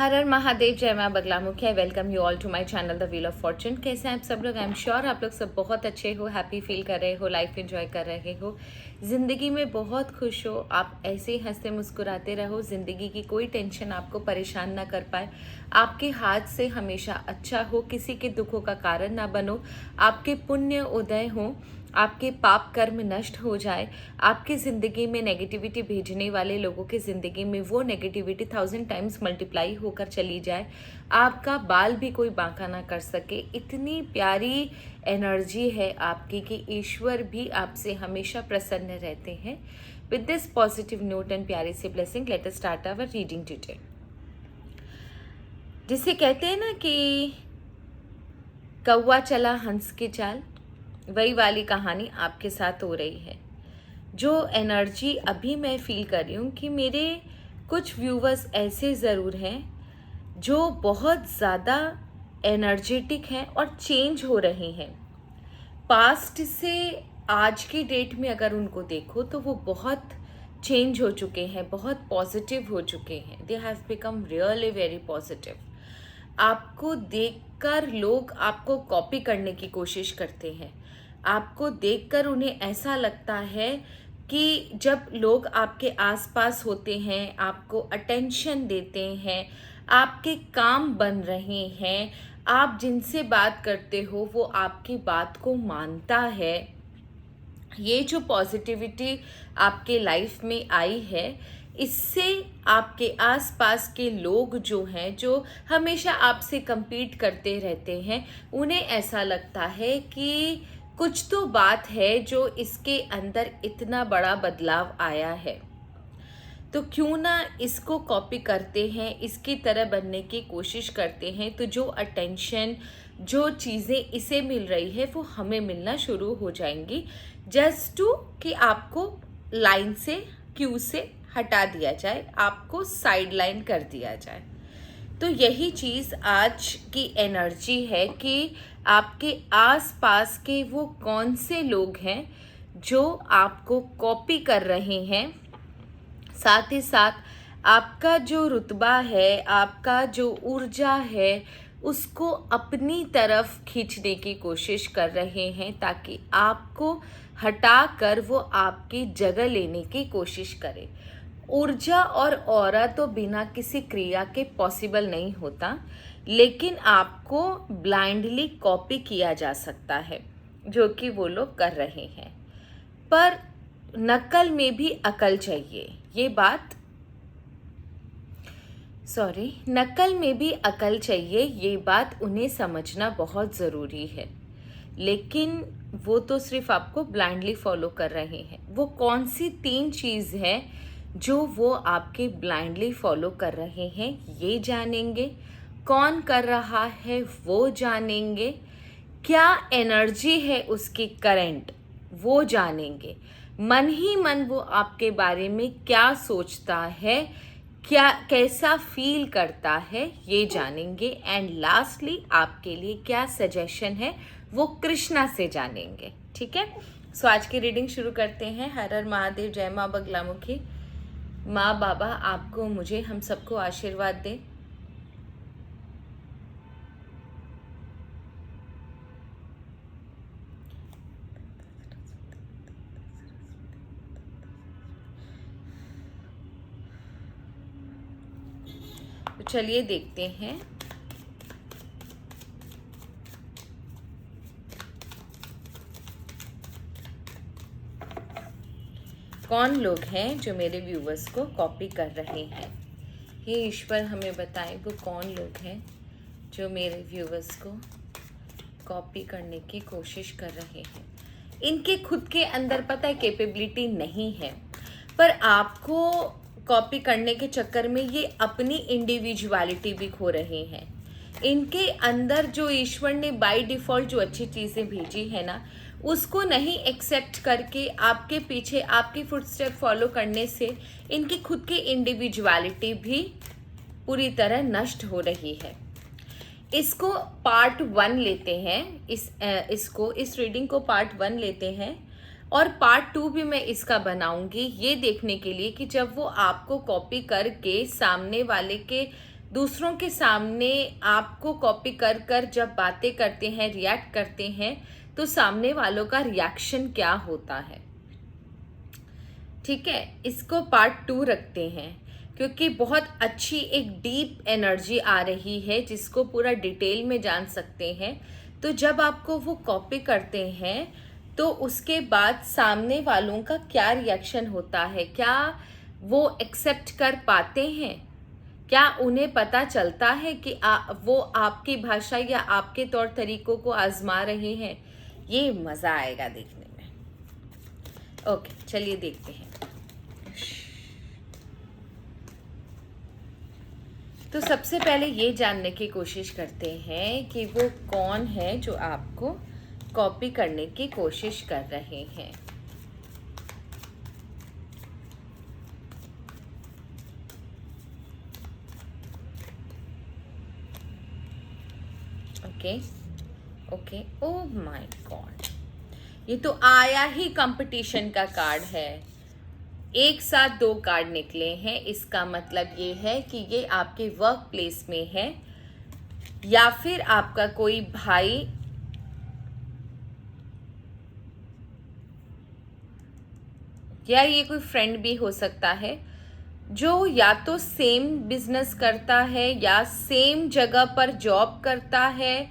हर हर महादेव, जय मां Baglamukhi. I welcome you all to my channel the wheel of fortune. कैसे हैं आप सब लोग? आई एम श्योर आप लोग सब बहुत अच्छे हो, हैप्पी फील कर रहे हो, लाइफ एंजॉय कर रहे हो, ज़िंदगी में बहुत खुश हो। आप ऐसे ही हंसते मुस्कुराते रहो, ज़िंदगी की कोई टेंशन आपको परेशान ना कर पाए, आपके हाथ से हमेशा अच्छा हो, किसी के दुखों का कारण ना बनो, आपके पुण्य उदय हो, आपके पाप कर्म नष्ट हो जाए, आपकी ज़िंदगी में नेगेटिविटी भेजने वाले लोगों की ज़िंदगी में वो नेगेटिविटी 1000 टाइम्स मल्टीप्लाई होकर चली जाए, आपका बाल भी कोई बांका ना कर सके। इतनी प्यारी एनर्जी है आपकी कि ईश्वर भी आपसे हमेशा प्रसन्न रहते हैं। With this positive note and प्यारी सी blessing, let us start our reading today. जिसे कहते हैं ना कि कौवा चला हंस की चाल, वही वाली कहानी आपके साथ हो रही है। जो एनर्जी अभी मैं फील कर रही हूँ कि मेरे कुछ व्यूवर्स ऐसे ज़रूर हैं जो बहुत ज़्यादा एनर्जेटिक हैं और चेंज हो रहे हैं। पास्ट से आज की डेट में अगर उनको देखो तो वो बहुत चेंज हो चुके हैं, बहुत पॉजिटिव हो चुके हैं। They have become really very positive. आपको देखकर लोग आपको कॉपी करने की कोशिश करते हैं। आपको देखकर उन्हें ऐसा लगता है कि जब लोग आपके आसपास होते हैं, आपको अटेंशन देते हैं, आपके काम बन रहे हैं, आप जिनसे बात करते हो वो आपकी बात को मानता है, ये जो पॉजिटिविटी आपके लाइफ में आई है, इससे आपके आसपास के लोग जो हैं, जो हमेशा आपसे compete करते रहते हैं, उन्हें ऐसा लगता है कि कुछ तो बात है जो इसके अंदर इतना बड़ा बदलाव आया है, तो क्यों ना इसको कॉपी करते हैं, इसकी तरह बनने की कोशिश करते हैं। तो जो अटेंशन, जो चीज़ें इसे मिल रही है वो हमें मिलना शुरू हो जाएंगी, जस्ट टू कि आपको लाइन से, क्यू से हटा दिया जाए, आपको साइड लाइन कर दिया जाए। तो यही चीज़ आज की एनर्जी है कि आपके आसपास के वो कौन से लोग हैं जो आपको कॉपी कर रहे हैं। साथ ही साथ आपका जो रुतबा है, आपका जो ऊर्जा है, उसको अपनी तरफ खींचने की कोशिश कर रहे हैं ताकि आपको हटाकर वो आपकी जगह लेने की कोशिश करे। ऊर्जा और ऑरा तो बिना किसी क्रिया के पॉसिबल नहीं होता, लेकिन आपको ब्लाइंडली कॉपी किया जा सकता है, जो कि वो लोग कर रहे हैं। पर नकल में भी अकल चाहिए, ये बात नकल में भी अकल चाहिए, ये बात उन्हें समझना बहुत ज़रूरी है। लेकिन वो तो सिर्फ आपको ब्लाइंडली फॉलो कर रहे हैं। वो कौन सी 3 चीज़ है जो वो आपके ब्लाइंडली फॉलो कर रहे हैं, ये जानेंगे। कौन कर रहा है वो जानेंगे। क्या एनर्जी है उसकी करंट, वो जानेंगे। मन ही मन वो आपके बारे में क्या सोचता है, क्या कैसा फील करता है, ये जानेंगे। एंड लास्टली आपके लिए क्या सजेशन है वो कृष्णा से जानेंगे। ठीक है, सो आज की रीडिंग शुरू करते हैं। हर हर महादेव, जय मां बगलामुखी। माँ बाबा आपको, मुझे, हम सबको आशीर्वाद दे। तो चलिए देखते हैं कौन लोग हैं जो मेरे व्यूवर्स को कॉपी कर रहे हैं। हे ईश्वर, हमें बताएं वो कौन लोग हैं जो मेरे व्यूवर्स को कॉपी करने की कोशिश कर रहे हैं। इनके खुद के अंदर पता है कैपेबिलिटी नहीं है, पर आपको कॉपी करने के चक्कर में ये अपनी इंडिविजुअलिटी भी खो रहे हैं। इनके अंदर जो ईश्वर ने बाय डिफ़ॉल्ट जो अच्छी चीज़ें भेजी है ना, उसको नहीं एक्सेप्ट करके आपके पीछे आपकी फुटस्टेप फॉलो करने से इनकी खुद की इंडिविजुअलिटी भी पूरी तरह नष्ट हो रही है। इसको पार्ट 1 लेते हैं, इस रीडिंग को पार्ट 1 लेते हैं, और पार्ट 2 भी मैं इसका बनाऊंगी, ये देखने के लिए कि जब वो आपको कॉपी करके सामने वाले के दूसरों के सामने आपको कॉपी कर कर जब बातें करते हैं, रिएक्ट करते हैं, तो सामने वालों का रिएक्शन क्या होता है। ठीक है, इसको पार्ट 2 रखते हैं, क्योंकि बहुत अच्छी एक डीप एनर्जी आ रही है जिसको पूरा डिटेल में जान सकते हैं। तो जब आपको वो कॉपी करते हैं तो उसके बाद सामने वालों का क्या रिएक्शन होता है, क्या वो एक्सेप्ट कर पाते हैं, क्या उन्हें पता चलता है कि वो आपकी भाषा या आपके तौर तरीकों को आजमा रहे हैं। ये मज़ा आएगा देखने में। ओके, चलिए देखते हैं। तो सबसे पहले ये जानने की कोशिश करते हैं कि वो कौन है जो आपको कॉपी करने की कोशिश कर रहे हैं। Okay okay, oh my God, ये तो आया ही कंपटीशन का कार्ड है। एक साथ 2 कार्ड निकले हैं, इसका मतलब ये है कि ये आपके वर्क प्लेस में है, या फिर आपका कोई भाई या ये कोई फ्रेंड भी हो सकता है जो या तो सेम बिजनेस करता है या सेम जगह पर जॉब करता है,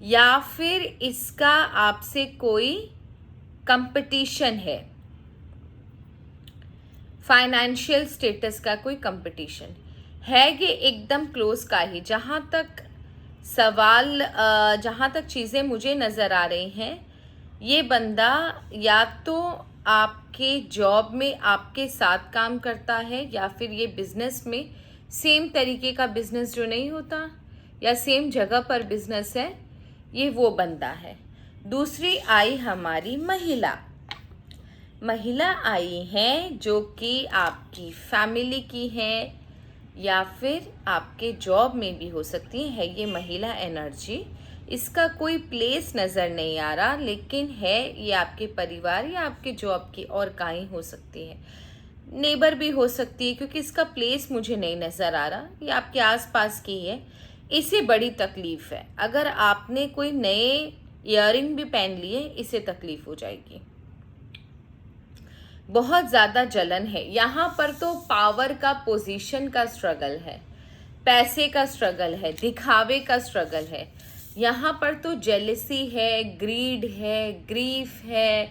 या फिर इसका आपसे कोई कंपटीशन है, फाइनेंशियल स्टेटस का कोई कंपटीशन है। ये एकदम क्लोज का ही, जहाँ तक सवाल, जहाँ तक चीज़ें मुझे नज़र आ रही हैं, ये बंदा या तो आपके जॉब में आपके साथ काम करता है, या फिर ये बिजनेस में सेम तरीके का बिजनेस जो नहीं होता, या सेम जगह पर बिजनेस है, ये वो बंदा है। दूसरी आई हमारी महिला। महिला आई है जो कि आपकी फैमिली की है, या फिर आपके जॉब में भी हो सकती है ये महिला एनर्जी। इसका कोई प्लेस नज़र नहीं आ रहा, लेकिन है ये आपके परिवार या आपके जॉब की और कहीं हो सकती है, नेबर भी हो सकती है, क्योंकि इसका प्लेस मुझे नहीं नज़र आ रहा। ये आपके आसपास की है। इसे बड़ी तकलीफ़ है, अगर आपने कोई नए ईयरिंग भी पहन लिए इसे तकलीफ़ हो जाएगी। बहुत ज़्यादा जलन है यहाँ पर। तो पावर का, पोजीशन का स्ट्रगल है, पैसे का स्ट्रगल है, दिखावे का स्ट्रगल है। यहाँ पर तो जेलसी है, ग्रीड है, ग्रीफ है,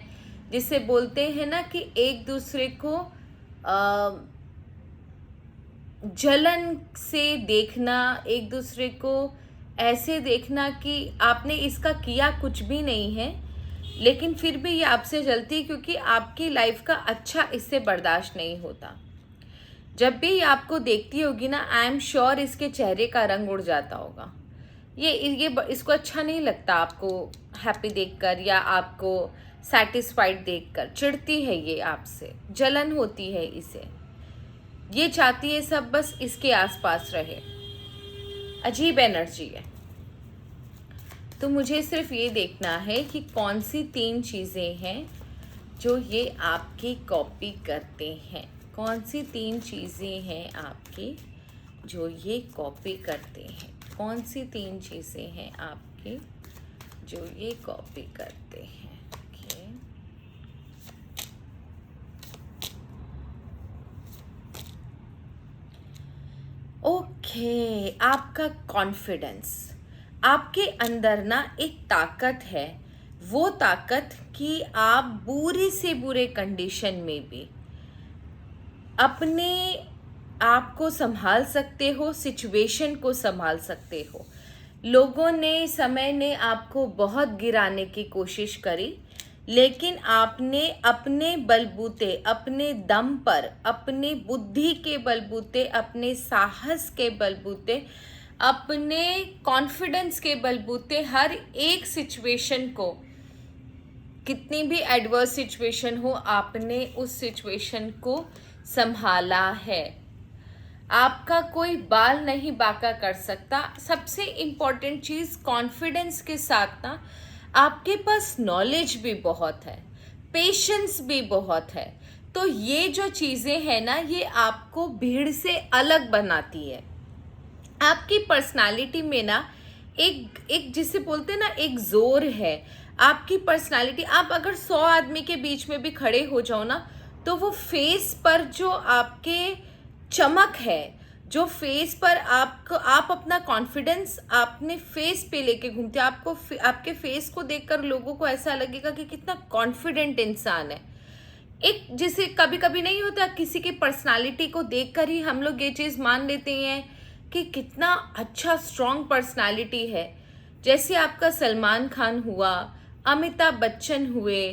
जिसे बोलते हैं ना कि एक दूसरे को जलन से देखना, एक दूसरे को ऐसे देखना कि आपने इसका किया कुछ भी नहीं है, लेकिन फिर भी ये आपसे जलती है, क्योंकि आपकी लाइफ का अच्छा इससे बर्दाश्त नहीं होता। जब भी ये आपको देखती होगी ना, आई एम श्योर इसके चेहरे का रंग उड़ जाता होगा। ये इसको अच्छा नहीं लगता आपको हैप्पी देखकर, या आपको सेटिस्फाइड देखकर। चिढ़ती है ये आपसे, जलन होती है इसे। ये चाहती है सब बस इसके आसपास रहे। अजीब एनर्जी है। तो मुझे सिर्फ ये देखना है कि कौन सी 3 चीज़ें हैं जो ये आपकी कॉपी करते हैं। कौन सी 3 चीज़ें हैं आपकी जो ये कॉपी करते हैं। कौन सी 3 चीज़ें हैं आपकी जो ये कॉपी करते हैं। ओके, आपका कॉन्फिडेंस। आपके अंदर ना एक ताकत है, वो ताकत कि आप बुरे से बुरे कंडीशन में भी अपने आप को संभाल सकते हो, सिचुएशन को संभाल सकते हो। लोगों ने, समय ने आपको बहुत गिराने की कोशिश करी, लेकिन आपने अपने बलबूते, अपने दम पर, अपने बुद्धि के बलबूते, अपने साहस के बलबूते, अपने कॉन्फिडेंस के बलबूते हर एक सिचुएशन को, कितनी भी एडवर्स सिचुएशन हो, आपने उस सिचुएशन को संभाला है। आपका कोई बाल नहीं बांका कर सकता। सबसे इम्पॉर्टेंट चीज़, कॉन्फिडेंस के साथ ना आपके पास नॉलेज भी बहुत है, पेशेंस भी बहुत है। तो ये जो चीज़ें हैं ना, ये आपको भीड़ से अलग बनाती है। आपकी पर्सनालिटी में ना एक एक जिसे बोलते हैं ना, एक जोर है। आपकी पर्सनालिटी, आप अगर 100 आदमी के बीच में भी खड़े हो जाओ ना, तो वो फेस पर जो आपके चमक है, जो फेस पर आपको, आप अपना कॉन्फिडेंस आपने फेस पे लेके घूमते हो, आपको आपके फेस को देखकर लोगों को ऐसा लगेगा कि कितना कॉन्फिडेंट इंसान है। एक जैसे कभी कभी नहीं होता, किसी की पर्सनालिटी को देखकर ही हम लोग ये चीज़ मान लेते हैं कि कितना अच्छा स्ट्रॉन्ग पर्सनालिटी है। जैसे आपका सलमान खान हुआ, अमिताभ बच्चन हुए,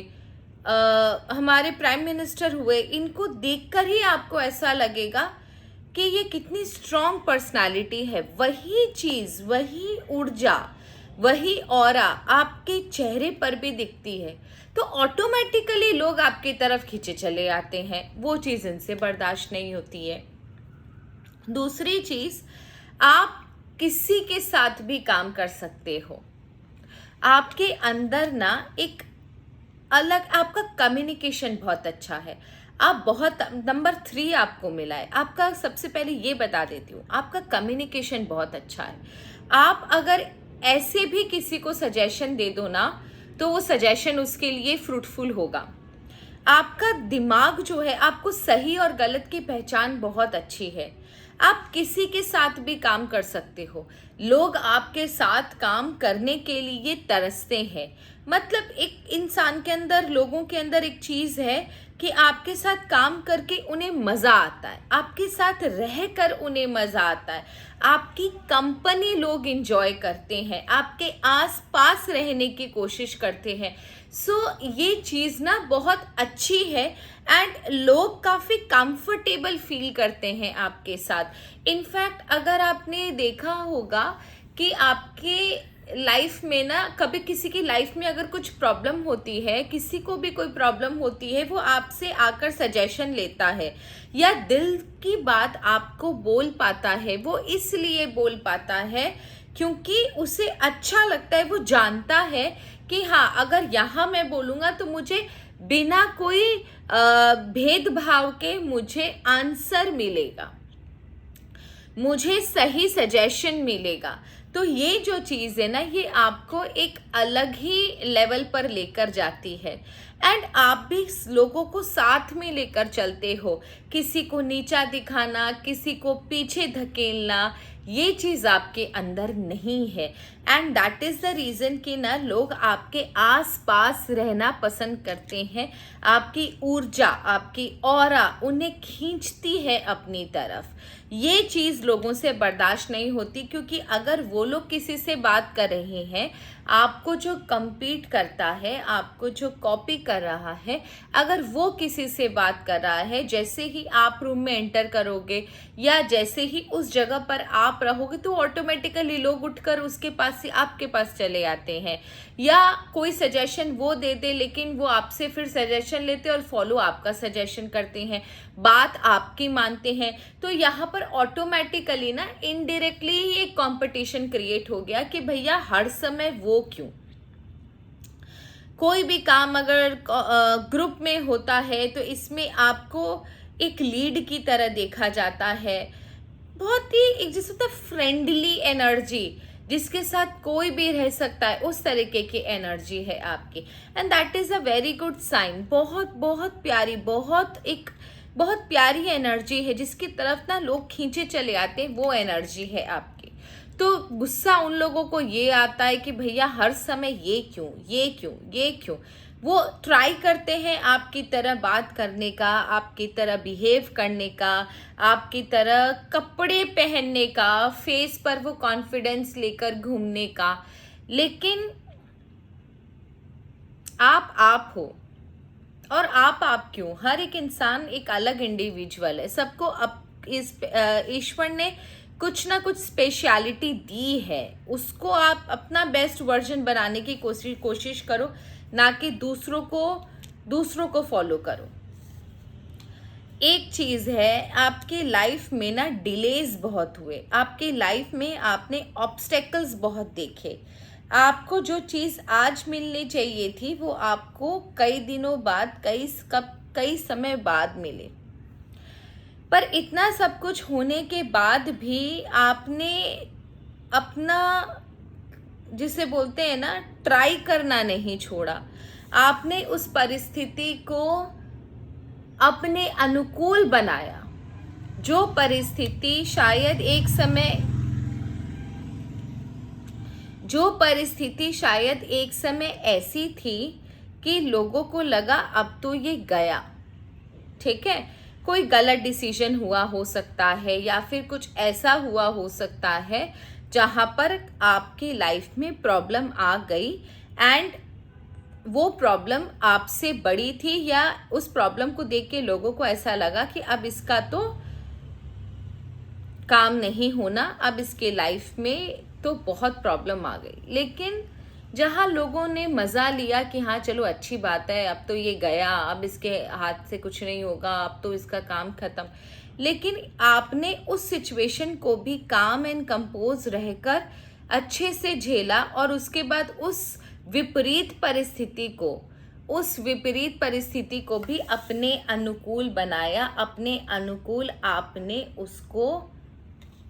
हमारे प्राइम मिनिस्टर हुए, इनको देखकर ही आपको ऐसा लगेगा कि ये कितनी स्ट्रॉन्ग पर्सनालिटी है। वही चीज़, वही ऊर्जा, वही ऑरा आपके चेहरे पर भी दिखती है, तो ऑटोमेटिकली लोग आपकी तरफ खींचे चले आते हैं। वो चीज़ इनसे बर्दाश्त नहीं होती है। दूसरी चीज़, आप किसी के साथ भी काम कर सकते हो। आपके अंदर ना एक अलग, आपका कम्युनिकेशन बहुत अच्छा है। आप बहुत, नंबर 3 आपको मिला है आपका। सबसे पहले ये बता देती हूँ, आपका कम्युनिकेशन बहुत अच्छा है। आप अगर ऐसे भी किसी को सजेशन दे दो ना, तो वो सजेशन उसके लिए फ्रूटफुल होगा। आपका दिमाग जो है, आपको सही और गलत की पहचान बहुत अच्छी है। आप किसी के साथ भी काम कर सकते हो। लोग आपके साथ काम करने के लिए तरसते हैं। मतलब एक इंसान के अंदर, लोगों के अंदर एक चीज़ है कि आपके साथ काम करके उन्हें मज़ा आता है, आपके साथ रहकर उन्हें मज़ा आता है, आपकी कंपनी लोग इंजॉय करते हैं, आपके आस पास रहने की कोशिश करते हैं। सो ये चीज़ ना बहुत अच्छी है एंड लोग काफ़ी कंफर्टेबल फील करते हैं आपके साथ। इनफैक्ट अगर आपने देखा होगा कि आपके लाइफ में ना, कभी किसी की लाइफ में अगर कुछ प्रॉब्लम होती है, किसी को भी कोई प्रॉब्लम होती है, वो आपसे आकर सजेशन लेता है या दिल की बात आपको बोल पाता है। वो इसलिए बोल पाता है क्योंकि उसे अच्छा लगता है। वो जानता है कि हाँ, अगर यहाँ मैं बोलूँगा तो मुझे बिना कोई भेदभाव के मुझे आंसर मिलेगा, मुझे सही सजेशन मिलेगा। तो ये जो चीज़ है ना, ये आपको एक अलग ही लेवल पर लेकर जाती है एंड आप भी लोगों को साथ में लेकर चलते हो। किसी को नीचा दिखाना, किसी को पीछे धकेलना, ये चीज़ आपके अंदर नहीं है and that is the reason कि ना लोग आपके आस पास रहना पसंद करते हैं। आपकी ऊर्जा, आपकी ऑरा उन्हें खींचती है अपनी तरफ। ये चीज़ लोगों से बर्दाश्त नहीं होती, क्योंकि अगर वो लोग किसी से बात कर रहे हैं, आपको जो compete करता है, आपको जो कॉपी कर रहा है, अगर वो किसी से बात कर रहा है, जैसे ही आप रूम में एंटर करोगे या जैसे ही उस जगह पर आप रहोगे, तो ऑटोमेटिकली लोग उठकर उसके पास से आपके पास चले आते हैं। या कोई सजेशन वो दे दे, लेकिन वो आपसे फिर सजेशन लेते और फॉलो आपका सजेशन करते हैं, बात आपकी मानते हैं। तो यहाँ पर ऑटोमेटिकली ना इनडायरेक्टली ये कंपटीशन क्रिएट हो गया कि भैया हर समय वो क्यों। कोई भी काम अगर ग्रुप में होता है तो इसमें आपको एक लीड की तरह देखा जाता है। बहुत ही एक जैसे होता फ्रेंडली एनर्जी, जिसके साथ कोई भी रह सकता है, उस तरीके की एनर्जी है आपकी and that is a very good sign. बहुत बहुत प्यारी, बहुत प्यारी एनर्जी है, जिसकी तरफ ना लोग खींचे चले आते हैं, वो एनर्जी है आपकी। तो गुस्सा उन लोगों को ये आता है कि भैया हर समय ये क्यों, ये क्यों, ये क्यों। वो ट्राई करते हैं आपकी तरह बात करने का, आपकी तरह बिहेव करने का, आपकी तरह कपड़े पहनने का, फेस पर वो कॉन्फिडेंस लेकर घूमने का, लेकिन आप हो। और आप क्यों, हर एक इंसान एक अलग इंडिविजुअल है। सबको ईश्वर ने कुछ ना कुछ स्पेशलिटी दी है, उसको आप अपना बेस्ट वर्जन बनाने की कोशिश करो, ना कि दूसरों को फॉलो करो। एक चीज़ है, आपके लाइफ में ना डिलेज बहुत हुए, आपके लाइफ में आपने ऑब्स्टेकल्स बहुत देखे। आपको जो चीज़ आज मिलनी चाहिए थी, वो आपको कई दिनों बाद, कई समय बाद मिले। पर इतना सब कुछ होने के बाद भी आपने अपना, जिसे बोलते हैं ना, ट्राई करना नहीं छोड़ा। आपने उस परिस्थिति को अपने अनुकूल बनाया। जो परिस्थिति शायद एक समय ऐसी थी कि लोगों को लगा अब तो ये गया, ठीक है, कोई गलत डिसीजन हुआ हो सकता है या फिर कुछ ऐसा हुआ हो सकता है जहां पर आपकी लाइफ में प्रॉब्लम आ गई एंड वो प्रॉब्लम आपसे बड़ी थी, या उस प्रॉब्लम को देख के लोगों को ऐसा लगा कि अब इसका तो काम नहीं होना, अब इसके लाइफ में तो बहुत प्रॉब्लम आ गई। लेकिन जहाँ लोगों ने मज़ा लिया कि हाँ चलो अच्छी बात है, अब तो ये गया, अब इसके हाथ से कुछ नहीं होगा, अब तो इसका काम खत्म, लेकिन आपने उस सिचुएशन को भी काम एंड कंपोज रहकर अच्छे से झेला और उसके बाद उस विपरीत परिस्थिति को भी अपने अनुकूल बनाया, अपने अनुकूल आपने उसको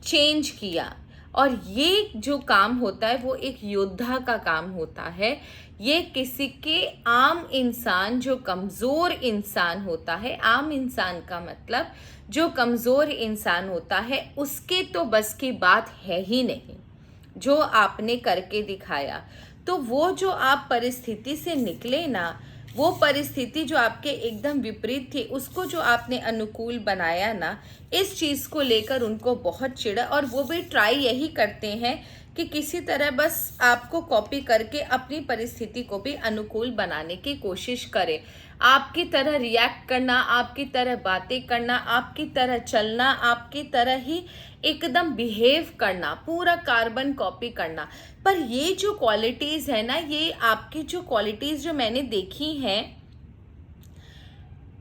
चेंज किया। और ये जो काम होता है वो एक योद्धा का काम होता है। ये किसी के आम इंसान, जो कमज़ोर इंसान होता है, आम इंसान का मतलब जो कमज़ोर इंसान होता है, उसके तो बस की बात है ही नहीं जो आपने करके दिखाया। तो वो जो आप परिस्थिति से निकले ना, वो परिस्थिति जो आपके एकदम विपरीत थी, उसको जो आपने अनुकूल बनाया ना, इस चीज़ को लेकर उनको बहुत चिढ़ा। और वो भी ट्राई यही करते हैं कि किसी तरह बस आपको कॉपी करके अपनी परिस्थिति को भी अनुकूल बनाने की कोशिश करें। आपकी तरह रिएक्ट करना, आपकी तरह बातें करना, आपकी तरह चलना, आपकी तरह ही एकदम बिहेव करना, पूरा कार्बन कॉपी करना। पर ये जो क्वालिटीज़ है ना, ये आपकी जो क्वालिटीज़ जो मैंने देखी हैं,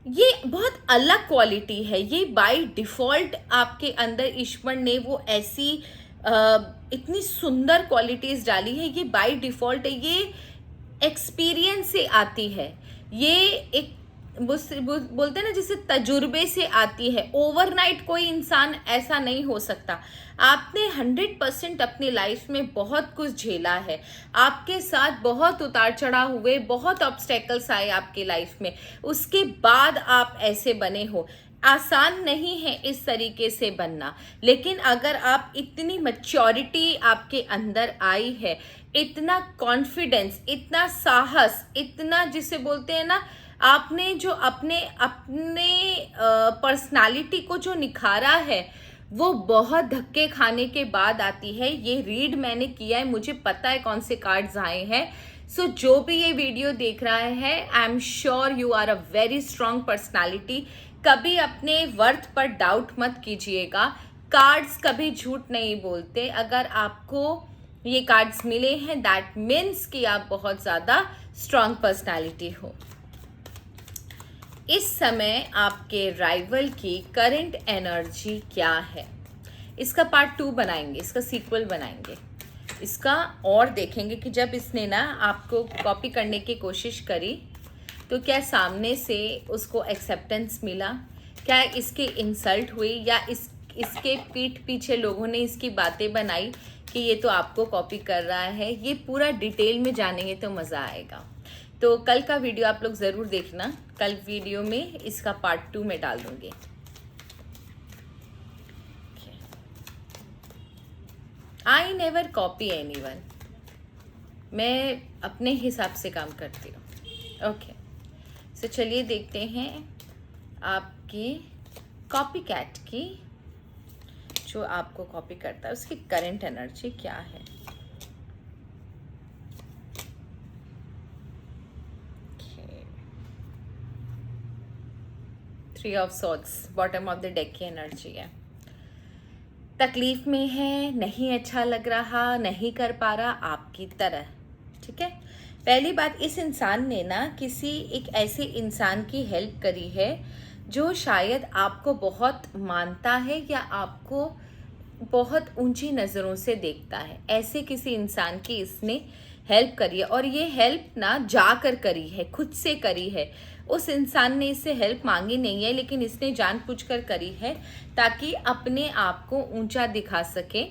ये बहुत अलग क्वालिटी है। ये बाय डिफ़ॉल्ट आपके अंदर ईश्वर ने वो ऐसी इतनी सुंदर क्वालिटीज़ डाली है। ये बाय डिफ़ॉल्ट है, ये एक्सपीरियंस से आती है, ये एक बोलते हैं ना जिसे तजुर्बे से आती है। ओवरनाइट कोई इंसान ऐसा नहीं हो सकता। आपने 100% अपनी लाइफ में बहुत कुछ झेला है, आपके साथ बहुत उतार चढ़ाव हुए, बहुत ऑब्स्टेकल्स आए आपकी लाइफ में, उसके बाद आप ऐसे बने हो। आसान नहीं है इस तरीके से बनना, लेकिन अगर आप इतनी मैच्योरिटी आपके अंदर आई है, इतना कॉन्फिडेंस, इतना साहस, इतना जिसे बोलते हैं ना, आपने जो अपने पर्सनालिटी को जो निखारा है, वो बहुत धक्के खाने के बाद आती है। ये रीड मैंने किया है, मुझे पता है कौन से कार्ड्स आए हैं। सो जो भी ये वीडियो देख रहा है, I am sure you are a very strong personality. कभी अपने वर्थ पर डाउट मत कीजिएगा। कार्ड्स कभी झूठ नहीं बोलते। अगर आपको ये कार्ड्स मिले हैं, दैट मीन्स कि आप बहुत ज़्यादा स्ट्रॉन्ग पर्सनालिटी हो। इस समय आपके राइवल की करंट एनर्जी क्या है, इसका पार्ट 2 बनाएंगे, इसका सीक्वल बनाएंगे, इसका और देखेंगे कि जब इसने ना आपको कॉपी करने की कोशिश करी तो क्या सामने से उसको एक्सेप्टेंस मिला, क्या इसकी इंसल्ट हुई, या इसके पीठ पीछे लोगों ने इसकी बातें बनाई कि ये तो आपको कॉपी कर रहा है। ये पूरा डिटेल में जानेंगे तो मज़ा आएगा। तो कल का वीडियो आप लोग ज़रूर देखना। कल वीडियो में इसका पार्ट 2 में डाल दूँगी। आई नेवर कॉपी एनीवन, मैं अपने हिसाब से काम करती हूँ। ओके, सो चलिए देखते हैं आपकी कॉपी कैट की, जो आपको कॉपी करता है, उसकी करंट एनर्जी क्या है। Three of swords bottom of the deck की एनर्जी है। तकलीफ में है, नहीं अच्छा लग रहा, नहीं कर पा रहा आपकी तरह, ठीक है। पहली बात, इस इंसान ने ना किसी एक ऐसे इंसान की हेल्प करी है जो शायद आपको बहुत मानता है या आपको बहुत ऊंची नज़रों से देखता है। ऐसे किसी इंसान की इसने हेल्प करी है, और ये हेल्प ना जाकर करी है, खुद से करी है। उस इंसान ने इससे हेल्प मांगी नहीं है, लेकिन इसने जानबूझकर करी है ताकि अपने आप को ऊंचा दिखा सके।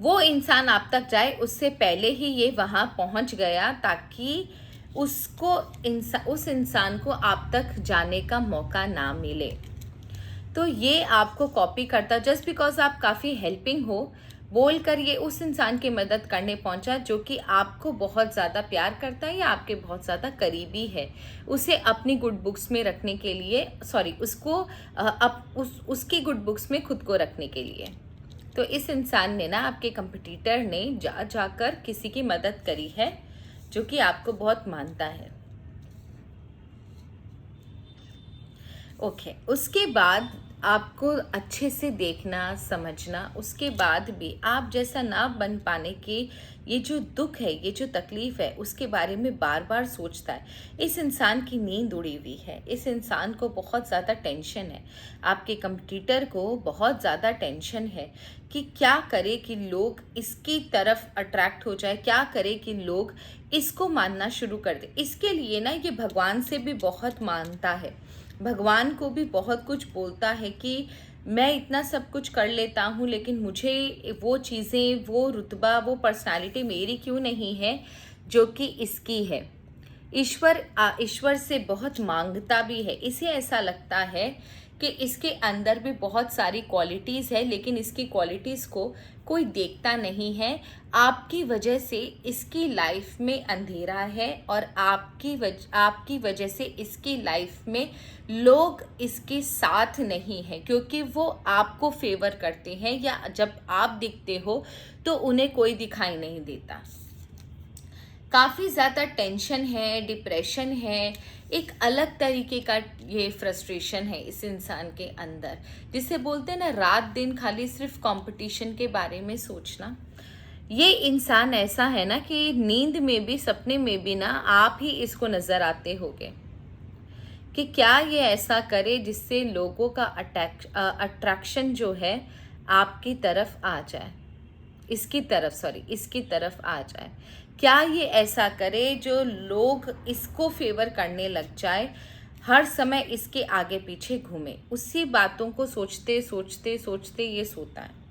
वो इंसान आप तक जाए उससे पहले ही ये वहाँ पहुँच गया ताकि उस इंसान को आप तक जाने का मौका ना मिले। तो ये आपको कॉपी करता, जस्ट बिकॉज आप काफ़ी हेल्पिंग हो बोल कर ये उस इंसान की मदद करने पहुंचा जो कि आपको बहुत ज़्यादा प्यार करता है या आपके बहुत ज़्यादा करीबी है, उसे अपनी गुड बुक्स में रखने के लिए, उसको उसकी गुड बुक्स में खुद को रखने के लिए। तो इस इंसान ने ना, आपके कंपटीटर ने जाकर किसी की मदद करी है जो कि आपको बहुत मानता है। ओके, उसके बाद आपको अच्छे से देखना समझना, उसके बाद भी आप जैसा ना बन पाने की ये जो दुख है, ये जो तकलीफ़ है, उसके बारे में बार बार सोचता है। इस इंसान की नींद उड़ी हुई है, इस इंसान को बहुत ज़्यादा टेंशन है, आपके कंपटीटर को बहुत ज़्यादा टेंशन है कि क्या करे कि लोग इसकी तरफ अट्रैक्ट हो जाए, क्या करे कि लोग इसको मानना शुरू कर दे। इसके लिए ना ये भगवान से भी बहुत मानता है, भगवान को भी बहुत कुछ बोलता है कि मैं इतना सब कुछ कर लेता हूँ, लेकिन मुझे वो चीज़ें, वो रुतबा, वो पर्सनालिटी मेरी क्यों नहीं है जो कि इसकी है। ईश्वर से बहुत मांगता भी है। इसे ऐसा लगता है कि इसके अंदर भी बहुत सारी क्वालिटीज़ है, लेकिन इसकी क्वालिटीज़ को कोई देखता नहीं है। आपकी वजह से इसकी लाइफ में अंधेरा है और आपकी वजह से इसकी लाइफ में लोग इसके साथ नहीं हैं, क्योंकि वो आपको फेवर करते हैं या जब आप दिखते हो तो उन्हें कोई दिखाई नहीं देता। काफ़ी ज़्यादा टेंशन है, डिप्रेशन है, एक अलग तरीके का ये फ्रस्ट्रेशन है इस इंसान के अंदर, जिसे बोलते हैं ना रात दिन खाली सिर्फ कंपटीशन के बारे में सोचना। ये इंसान ऐसा है ना कि नींद में भी, सपने में भी ना आप ही इसको नज़र आते होगे कि क्या ये ऐसा करे जिससे लोगों का अट्रैक्शन जो है आपकी तरफ आ जाए, इसकी तरफ आ जाए। क्या ये ऐसा करे जो लोग इसको फेवर करने लग जाए, हर समय इसके आगे पीछे घूमे, उसी बातों को सोचते सोचते सोचते ये सोता है।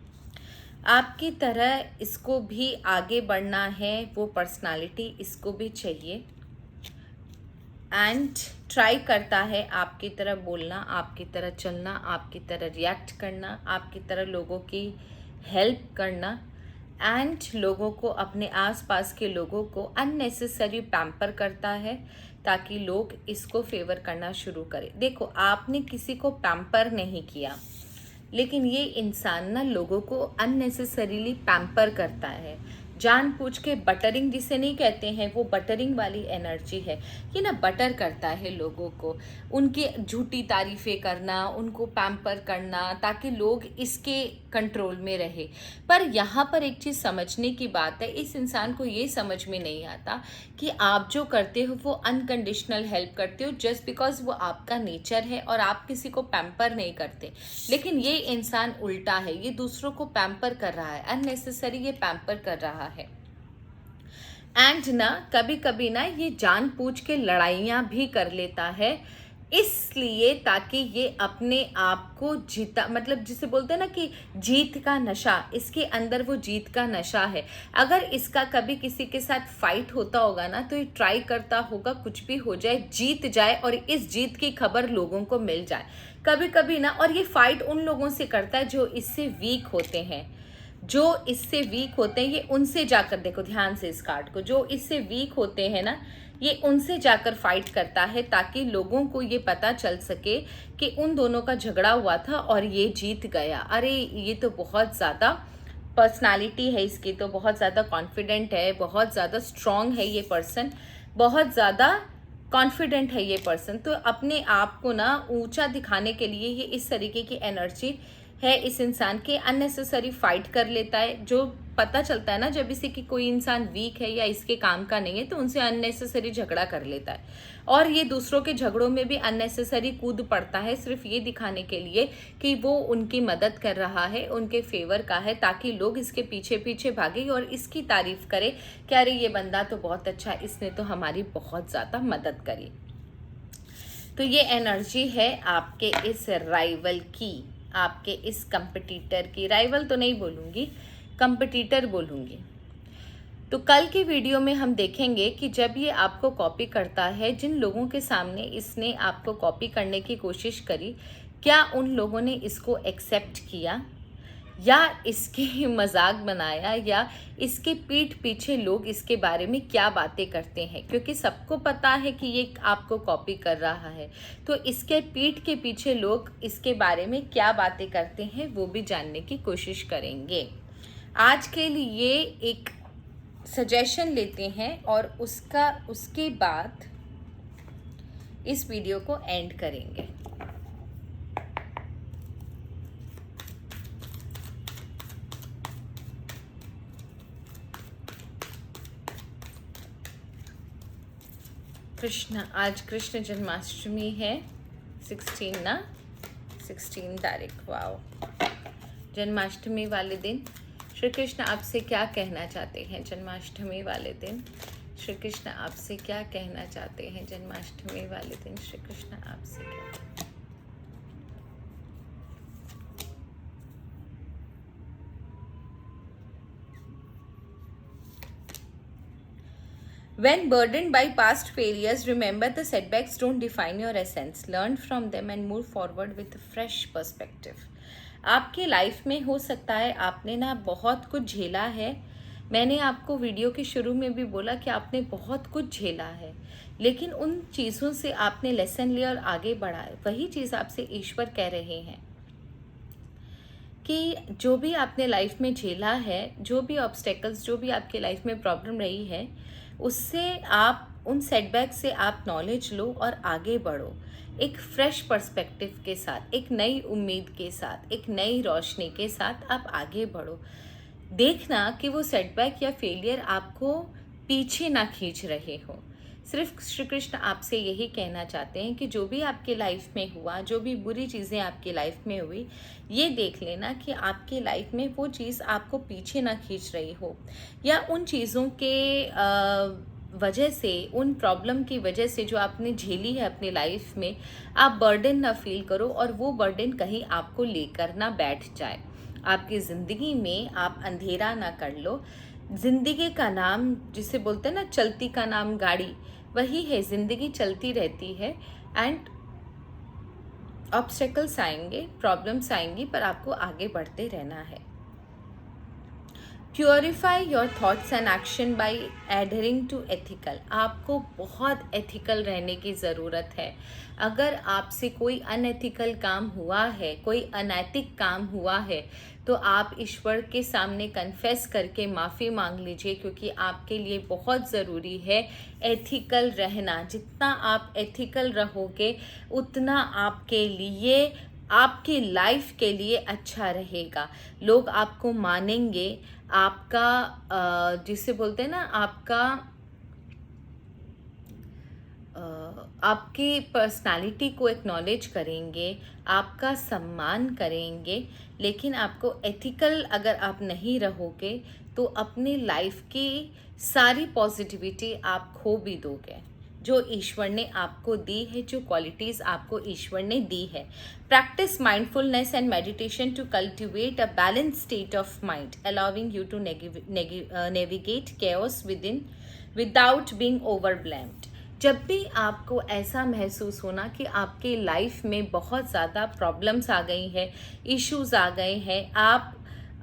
आपकी तरह इसको भी आगे बढ़ना है, वो पर्सनालिटी इसको भी चाहिए, एंड ट्राई करता है आपकी तरह बोलना, आपकी तरह चलना, आपकी तरह रिएक्ट करना, आपकी तरह लोगों की हेल्प करना, एंड लोगों को, अपने आसपास के लोगों को अननेसेसरी पैम्पर करता है ताकि लोग इसको फेवर करना शुरू करें। देखो, आपने किसी को पैम्पर नहीं किया, लेकिन ये इंसान ना लोगों को अननेसेसरीली पैम्पर करता है, जानबूझ के। बटरिंग जिसे नहीं कहते हैं, वो बटरिंग वाली एनर्जी है। ये ना बटर करता है लोगों को, उनकी झूठी तारीफ़ें करना, उनको पैम्पर करना ताकि लोग इसके कंट्रोल में रहे। पर यहाँ पर एक चीज़ समझने की बात है, इस इंसान को ये समझ में नहीं आता कि आप जो करते हो वो अनकंडीशनल हेल्प करते हो, जस्ट बिकॉज वो आपका नेचर है और आप किसी को पैम्पर नहीं करते। लेकिन ये इंसान उल्टा है, ये दूसरों को पैम्पर कर रहा है, अननेसेसरी ये पैम्पर कर रहा है। एंड ना कभी कभी ना ये जानबूझ के लड़ाइयाँ भी कर लेता है, इसलिए ताकि ये अपने आप को जीता, मतलब जिसे बोलते हैं ना कि जीत का नशा, इसके अंदर वो जीत का नशा है। अगर इसका कभी किसी के साथ फाइट होता होगा ना, तो ये ट्राई करता होगा कुछ भी हो जाए, जीत जाए और इस जीत की खबर लोगों को मिल जाए। कभी कभी ना, और ये फाइट उन लोगों से करता है जो इससे वीक होते हैं, ये उनसे जाकर, देखो ध्यान से इस कार्ड को, जो इससे वीक होते हैं ना, ये उनसे जाकर फाइट करता है ताकि लोगों को ये पता चल सके कि उन दोनों का झगड़ा हुआ था और ये जीत गया। अरे ये तो बहुत ज़्यादा पर्सनालिटी है इसकी, तो बहुत ज़्यादा कॉन्फिडेंट है, बहुत ज़्यादा स्ट्रॉन्ग है ये पर्सन, बहुत ज़्यादा कॉन्फिडेंट है ये पर्सन। तो अपने आप को ना ऊंचा दिखाने के लिए ये इस तरीके की एनर्जी है इस इंसान के, अननेसेसरी फाइट कर लेता है। जो पता चलता है ना, जब इसे कि कोई इंसान वीक है या इसके काम का नहीं है, तो उनसे अननेसेसरी झगड़ा कर लेता है और ये दूसरों के झगड़ों में भी अननेसेसरी कूद पड़ता है, सिर्फ ये दिखाने के लिए कि वो उनकी मदद कर रहा है, उनके फेवर का है, ताकि लोग इसके पीछे पीछे भागे और इसकी तारीफ करें कि अरे ये बंदा तो बहुत अच्छा है, इसने तो हमारी बहुत ज़्यादा मदद करी। तो ये एनर्जी है आपके इस राइवल की, आपके इस कंपटीटर की। राइवल तो नहीं बोलूँगी, कंपटीटर बोलूँगी। तो कल की वीडियो में हम देखेंगे कि जब ये आपको कॉपी करता है, जिन लोगों के सामने इसने आपको कॉपी करने की कोशिश करी, क्या उन लोगों ने इसको एक्सेप्ट किया या इसके मजाक बनाया, या इसके पीठ पीछे लोग इसके बारे में क्या बातें करते हैं। क्योंकि सबको पता है कि ये आपको कॉपी कर रहा है, तो इसके पीठ के पीछे लोग इसके बारे में क्या बातें करते हैं वो भी जानने की कोशिश करेंगे। आज के लिए एक सजेशन लेते हैं और उसके बाद इस वीडियो को एंड करेंगे। आज कृष्ण जन्माष्टमी है, 16 तारीख। वाओ, जन्माष्टमी वाले दिन श्री कृष्ण आपसे क्या कहना चाहते हैं? जन्माष्टमी वाले दिन श्री कृष्ण आपसे क्या कहना चाहते हैं? जन्माष्टमी वाले दिन श्री कृष्ण आपसे क्या? When burdened by past failures, remember the setbacks don't define your essence. Learn from them and move forward with a fresh perspective. आपके लाइफ में हो सकता है आपने ना बहुत कुछ झेला है। मैंने आपको वीडियो के शुरू में भी बोला कि आपने बहुत कुछ झेला है, लेकिन उन चीज़ों से आपने लेसन लिया और आगे बढ़ा है। वही चीज़ आपसे ईश्वर कह रहे हैं कि जो भी आपने लाइफ में झेला है, जो भी ऑब्स्टेकल्स, जो भी आपके लाइफ में प्रॉब्लम रही है, उससे आप, उन सेटबैक से आप नॉलेज लो और आगे बढ़ो एक फ्रेश पर्सपेक्टिव के साथ, एक नई उम्मीद के साथ, एक नई रोशनी के साथ आप आगे बढ़ो। देखना कि वो सेटबैक या फेलियर आपको पीछे ना खींच रहे हो। सिर्फ श्री कृष्ण आपसे यही कहना चाहते हैं कि जो भी आपके लाइफ में हुआ, जो भी बुरी चीज़ें आपके लाइफ में हुई, ये देख लेना कि आपके लाइफ में वो चीज़ आपको पीछे ना खींच रही हो, या उन चीज़ों के वजह से, उन प्रॉब्लम की वजह से जो आपने झेली है अपनी लाइफ में, आप बर्डन ना फील करो और वो बर्डन कहीं आपको लेकर ना बैठ जाए। आपकी ज़िंदगी में आप अंधेरा ना कर लो। ज़िंदगी का नाम, जिसे बोलते हैं ना, चलती का नाम गाड़ी, वही है। ज़िंदगी चलती रहती है एंड ऑब्स्टेकल्स आएंगे, प्रॉब्लम्स आएंगी, पर आपको आगे बढ़ते रहना है। Purify your thoughts and action by adhering to ethical. आपको बहुत एथिकल रहने की ज़रूरत है। अगर आपसे कोई अनएथिकल काम हुआ है, कोई अनैतिक काम हुआ है, तो आप ईश्वर के सामने कन्फेस करके माफ़ी मांग लीजिए, क्योंकि आपके लिए बहुत ज़रूरी है एथिकल रहना। जितना आप एथिकल रहोगे उतना आपके लिए, आपकी लाइफ के लिए अच्छा रहेगा। लोग आपको मानेंगे, आपका जिसे बोलते हैं ना, आपकी पर्सनालिटी को एक्नॉलेज करेंगे, आपका सम्मान करेंगे। लेकिन आपको एथिकल अगर आप नहीं रहोगे तो अपनी लाइफ की सारी पॉजिटिविटी आप खो भी दोगे, जो ईश्वर ने आपको दी है, जो क्वालिटीज़ आपको ईश्वर ने दी है। Practise mindfulness and meditation to cultivate a balance state of mind, allowing you to navigate chaos within without being overwhelmed. जब भी आपको ऐसा महसूस होना कि आपके लाइफ में बहुत ज़्यादा प्रॉब्लम्स आ गई हैं, इश्यूज़ आ गए हैं, आप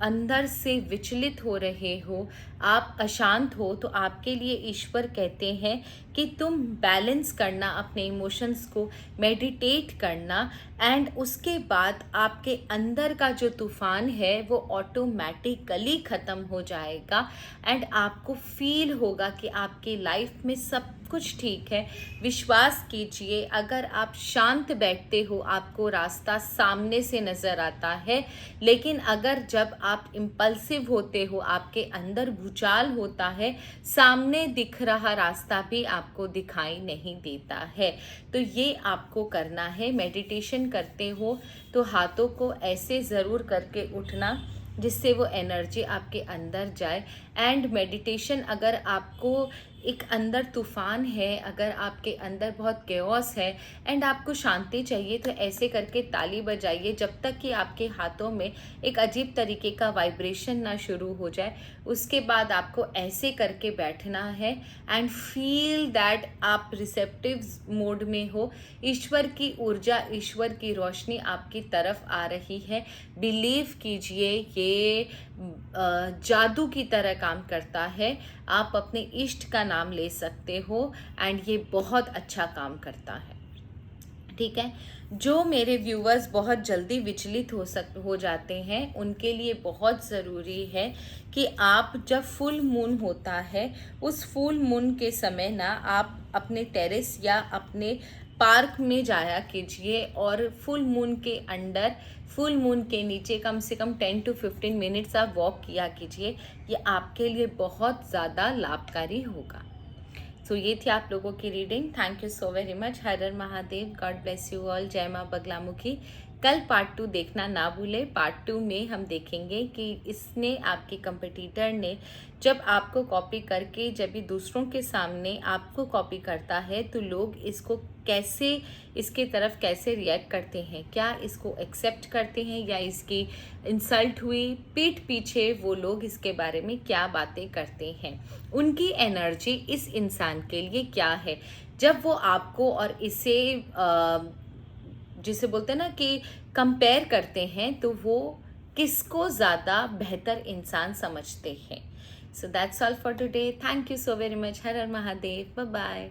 अंदर से विचलित हो रहे हो, आप अशांत हो, तो आपके लिए ईश्वर कहते हैं कि तुम बैलेंस करना अपने इमोशंस को, मेडिटेट करना, एंड उसके बाद आपके अंदर का जो तूफ़ान है वो ऑटोमेटिकली ख़त्म हो जाएगा एंड आपको फील होगा कि आपकी लाइफ में सब कुछ ठीक है। विश्वास कीजिए, अगर आप शांत बैठते हो आपको रास्ता सामने से नज़र आता है, लेकिन अगर जब आप इम्पल्सिव होते हो, आपके अंदर भूचाल होता है, सामने दिख रहा रास्ता भी आपको दिखाई नहीं देता है। तो ये आपको करना है। मेडिटेशन करते हो तो हाथों को ऐसे ज़रूर करके उठना जिससे वो एनर्जी आपके अंदर जाए। एंड मेडिटेशन अगर आपको एक अंदर तूफान है, अगर आपके अंदर बहुत केओस है एंड आपको शांति चाहिए, तो ऐसे करके ताली बजाइए जब तक कि आपके हाथों में एक अजीब तरीके का वाइब्रेशन ना शुरू हो जाए। उसके बाद आपको ऐसे करके बैठना है एंड फील दैट आप रिसेप्टिव मोड में हो। ईश्वर की ऊर्जा, ईश्वर की रोशनी आपकी तरफ आ रही है। बिलीव कीजिए, ये जादू की तरह काम करता है। आप अपने इष्ट का नाम ले सकते हो एंड ये बहुत अच्छा काम करता है। ठीक है, जो मेरे व्यूअर्स बहुत जल्दी विचलित हो जाते हैं, उनके लिए बहुत ज़रूरी है कि आप जब फुल मून होता है, उस फुल मून के समय ना आप अपने टेरेस या अपने पार्क में जाया कीजिए और फुल मून के अंडर, फुल मून के नीचे कम से कम 10 to 15 मिनट्स आप वॉक किया कीजिए। ये आपके लिए बहुत ज़्यादा लाभकारी होगा। सो ये थी आप लोगों की reading. Thank you so very much. हर हर Mahadev. God bless you all. जय माँ बगलामुखी। कल पार्ट 2 देखना ना भूले। पार्ट 2 में हम देखेंगे कि इसने, आपके कंपटीटर ने, जब आपको कॉपी करके जब ये दूसरों के सामने आपको कॉपी करता है तो लोग इसको कैसे, इसके तरफ कैसे रिएक्ट करते हैं। क्या इसको एक्सेप्ट करते हैं या इसकी इंसल्ट हुई, पीठ पीछे वो लोग इसके बारे में क्या बातें करते हैं। उनकी एनर्जी इस इंसान के लिए क्या है। जब वो आपको और इसे जिसे बोलते हैं ना कि कंपेयर करते हैं, तो वो किसको ज़्यादा बेहतर इंसान समझते हैं। So that's all for today. Thank you so very much. हर हर महादेव। Bye bye.